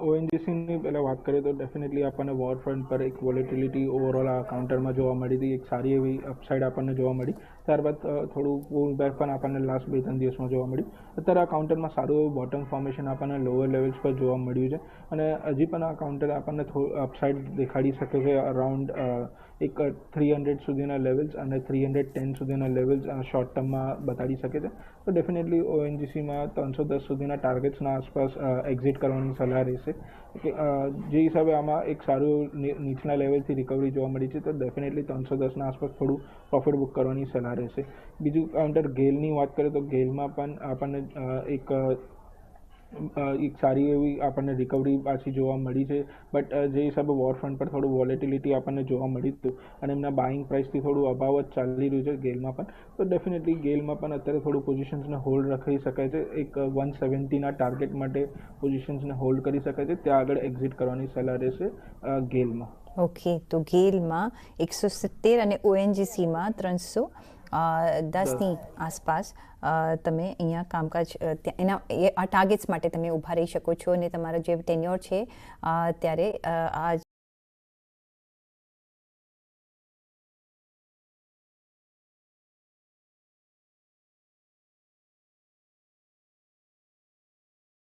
ઓએનજીસીની પહેલાં વાત કરીએ તો ડેફિનેટલી આપણને વોર ફ્રન્ટ પર એક વોલેટિલિટી ઓવરઓલ આ કાઉન્ટરમાં જોવા મળી હતી. એક સારી એવી અપસાઇડ આપણને જોવા મળી. ત્યારબાદ થોડું પુલ બેક પણ આપણને લાસ્ટ 2-3 દિવસમાં જોવા મળ્યું. અત્યારે આ કાઉન્ટરમાં સારું એવું બોટમ ફોર્મેશન આપણને લોઅર લેવલ્સ પર જોવા મળ્યું છે અને હજી પણ આ કાઉન્ટર આપણને અપસાઇડ દેખાડી શકે છે. અરાઉન્ડ એક 300 સુધીના લેવલ્સ અને 310 સુધીના લેવલ્સ શોર્ટ ટર્મમાં બતાડી શકે છે. તો ડેફિનેટલી ઓએનજીસીમાં 310 સુધીના ટાર્ગેટ્સના આસપાસ એક્ઝિટ કરવાની સલાહ રહેશે. કે જે હિસાબે આમાં એક સારું નીચલા લેવલથી રિકવરી જોવા મળી છે, તો ડેફિનેટલી 310ના આસપાસ થોડું પ્રોફિટ બુક કરવાની સલાહ રહેશે. બીજું કાઉન્ટર ગેલની વાત કરીએ તો ગેલમાં પણ આપણને એક સારી એવી આપણને રિકવરી પાછી જોવા મળી છે. બટ જે હિસાબે વોર ફ્રન્ટ પર થોડું વોલેટિલિટી આપણને જોવા મળી હતું અને એમના બાઇંગ પ્રાઇસથી થોડું અભાવ જ ચાલી રહ્યું છે ગેલમાં પણ. તો ડેફિનેટલી ગેલમાં પણ અત્યારે થોડું પોઝિશન્સને હોલ્ડ રાખી શકાય છે. એક 170ના ટાર્ગેટ માટે પોઝિશન્સને હોલ્ડ કરી શકાય છે. ત્યાં આગળ એક્ઝિટ કરવાની સલાહ રહેશે ગેલમાં. ઓકે, તો ગેલમાં 170 અને ઓએનજીસીમાં 310ની આસપાસ તમે અહીંયા કામકાજ આ ટાર્ગેટ્સ માટે તમે ઊભા રહી શકો છો અને તમારો જે ટેન્યોર છે ત્યારે આ